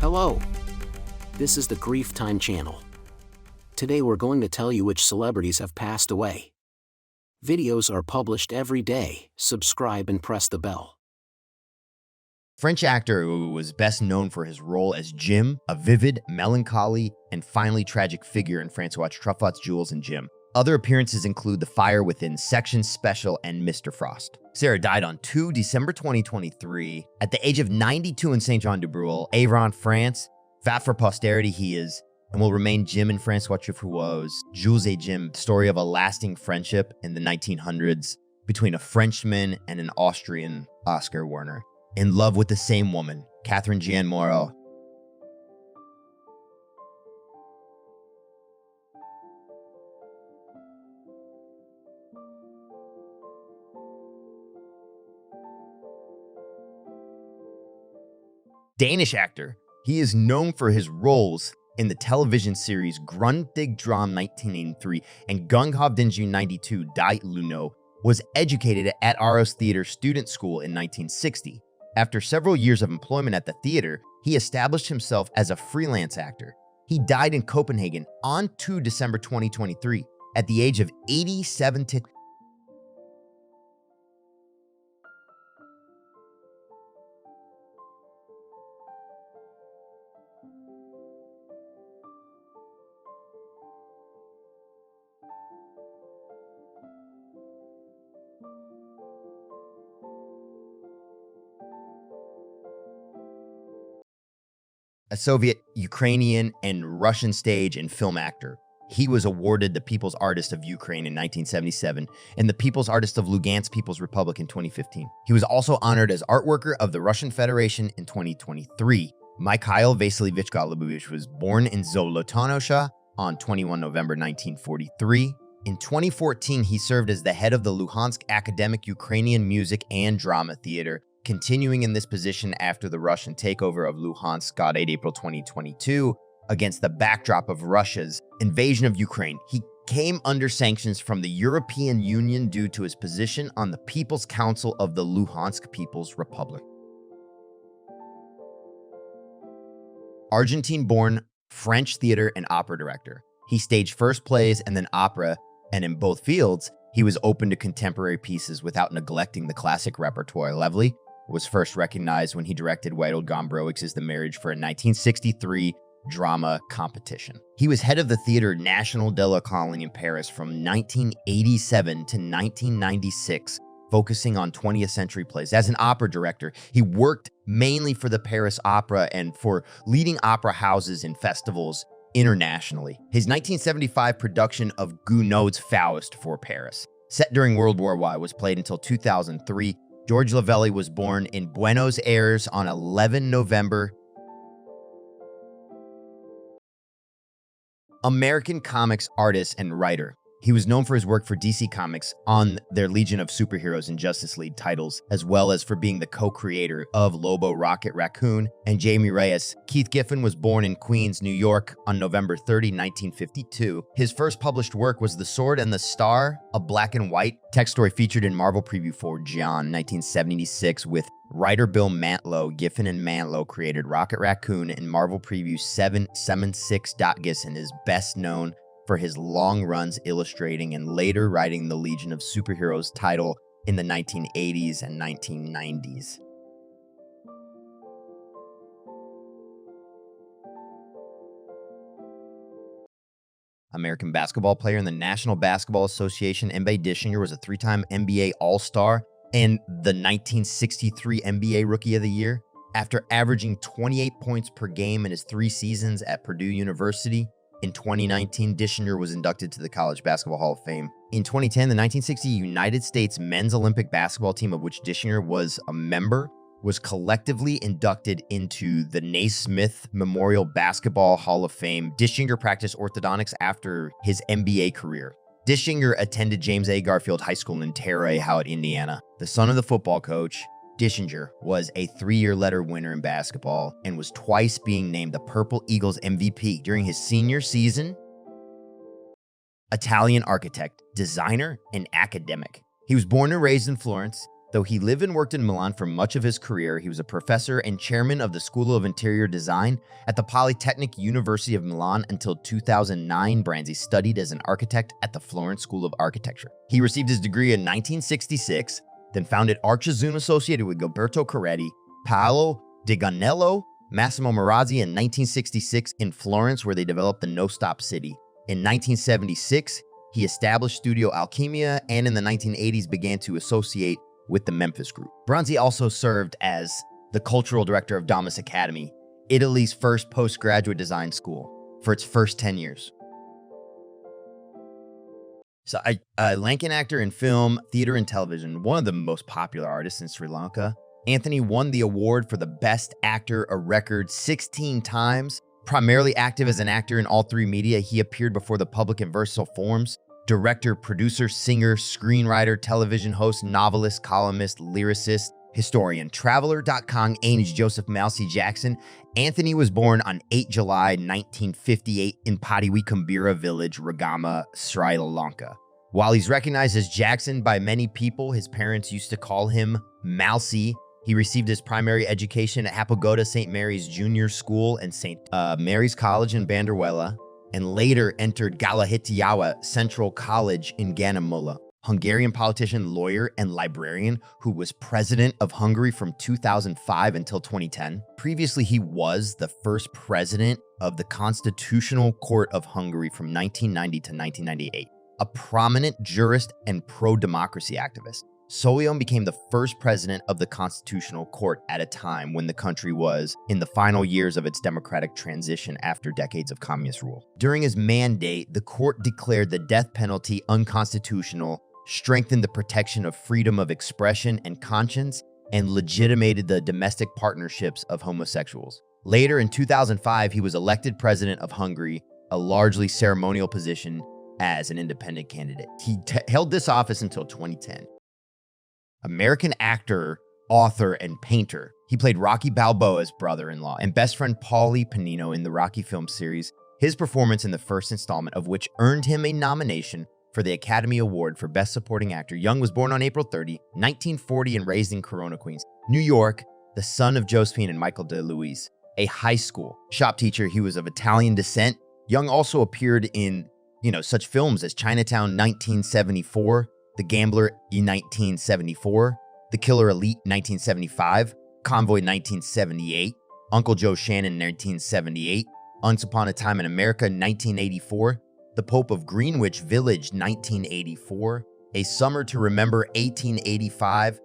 Hello, this is the Grief Time channel. Today we're going to tell you which celebrities have passed away. Videos are published every day, subscribe and press the bell. French actor who was best known for his role as Jim, a vivid, melancholy, and finally tragic figure in Francois Truffaut's Jules and Jim. Other appearances include The Fire Within, Section Special, and Mr. Frost. Sarah died on December 2023 at the age of 92 in Saint-Jean-de-Breuil, Avron, France. Fat for posterity he is, and will remain Jim and Francois Truffaut's Jules et Jim, story of a lasting friendship in the 1900s between a Frenchman and an Austrian, Oscar Werner. In love with the same woman, Catherine Jeanne Moreau. Danish actor. He is known for his roles in the television series Grundtvig Dram 1983 and Gunghovdingen 92 Die Luno. Was educated at Aarhus Theatre Student School in 1960. After several years of employment at the theater, he established himself as a freelance actor. He died in Copenhagen on December 2023 at the age of 87. A Soviet, Ukrainian, and Russian stage and film actor. He was awarded the People's Artist of Ukraine in 1977 and the People's Artist of Lugansk People's Republic in 2015. He was also honored as Art Worker of the Russian Federation in 2023. Mikhail Vasilievich Golubovich was born in Zolotonosha on 21 November 1943. In 2014, he served as the head of the Luhansk Academic Ukrainian Music and Drama Theater, continuing in this position after the Russian takeover of Luhansk on 8 April 2022 against the backdrop of Russia's invasion of Ukraine. He came under sanctions from the European Union due to his position on the People's Council of the Luhansk People's Republic. Argentine-born French theater and opera director. He staged first plays and then opera, and in both fields, he was open to contemporary pieces without neglecting the classic repertoire. Lively was first recognized when he directed Witold Gombrowicz' The Marriage for a 1963 drama competition. He was head of the Theatre National de la Colline in Paris from 1987 to 1996, focusing on 20th century plays. As an opera director, he worked mainly for the Paris Opera and for leading opera houses and festivals internationally. His 1975 production of Gounod's Faust for Paris, set during World War I, was played until 2003. George Lavelli was born in Buenos Aires on 11 November. American comics artist and writer. He was known for his work for DC Comics on their Legion of Superheroes and Justice League titles, as well as for being the co-creator of Lobo, Rocket Raccoon, and Jamie Reyes. Keith Giffen was born in Queens, New York on November 30, 1952. His first published work was The Sword and the Star, a black and white text story featured in Marvel Preview for John, 1976, with writer Bill Mantlo. Giffen and Mantlo created Rocket Raccoon and Marvel Preview 776. Giffen is best known for his long runs illustrating and later writing the Legion of Superheroes title in the 1980s and 1990s. American basketball player in the National Basketball Association, Embe Dischinger was a three-time NBA All-Star and the 1963 NBA Rookie of the Year. After averaging 28 points per game in his 3 seasons at Purdue University, in 2019, Dischinger was inducted to the College Basketball Hall of Fame. In 2010, the 1960 United States men's Olympic basketball team, of which Dischinger was a member, was collectively inducted into the Naismith Memorial Basketball Hall of Fame. Dischinger practiced orthodontics after his NBA career. Dischinger attended James A. Garfield High School in Terre Haute, Indiana. The son of the football coach, Dischinger was a 3-year letter winner in basketball and was twice being named the Purple Eagles MVP during his senior season. Italian architect, designer, and academic. He was born and raised in Florence. The Though he lived and worked in Milan for much of his career, he was a professor and chairman of the School of Interior Design at the Polytechnic University of Milan until 2009. Branzi studied as an architect at the Florence School of Architecture. He received his degree in 1966, then founded Archizoom associated with Gilberto Coretti, Paolo Di Ganello, Massimo Marazzi in 1966 in Florence, where they developed the No Stop City. In 1976, he established Studio Alchemia, and in the 1980s began to associate with the Memphis Group. Branzi also served as the cultural director of Domus Academy, Italy's first postgraduate design school, for its first 10 years. So a Lankan actor in film, theater, and television, one of the most popular artists in Sri Lanka. Anthony won the award for the Best Actor a record 16 times. Primarily active as an actor in all three media, he appeared before the public in versatile forms: director, producer, singer, screenwriter, television host, novelist, columnist, lyricist, historian. Traveler.com age Joseph Mousy Jackson. Anthony was born on 8 July 1958 in Padiwi Kumbira village, Ragama, Sri Lanka. While he's recognized as Jackson by many people, his parents used to call him Mousy. He received his primary education at Hapagoda St. Mary's Junior School and St. Mary's College in Bandarwela, and later entered Galahitiawa Central College in Ganamulla. Hungarian politician, lawyer, and librarian who was president of Hungary from 2005 until 2010. Previously, he was the first president of the Constitutional Court of Hungary from 1990 to 1998. A prominent jurist and pro-democracy activist, Solyom became the first president of the Constitutional Court at a time when the country was in the final years of its democratic transition after decades of communist rule. During his mandate, the court declared the death penalty unconstitutional, strengthened the protection of freedom of expression and conscience, and legitimated the domestic partnerships of homosexuals. Later in 2005, he was elected president of Hungary, a largely ceremonial position as an independent candidate. He held this office until 2010. American actor, author, and painter. He played Rocky Balboa's brother-in-law and best friend Paulie Panino in the Rocky film series, his performance in the first installment of which earned him a nomination for the Academy Award for Best Supporting Actor. Young was born on April 30, 1940 and raised in Corona, Queens, New York, the son of Josephine and Michael DeLuise. A high school shop teacher, he was of Italian descent. Young also appeared in, such films as Chinatown 1974, The Gambler in 1974, The Killer Elite 1975, Convoy 1978, Uncle Joe Shannon 1978, Once Upon a Time in America 1984, The Pope of Greenwich Village 1984, A Summer to Remember 1885,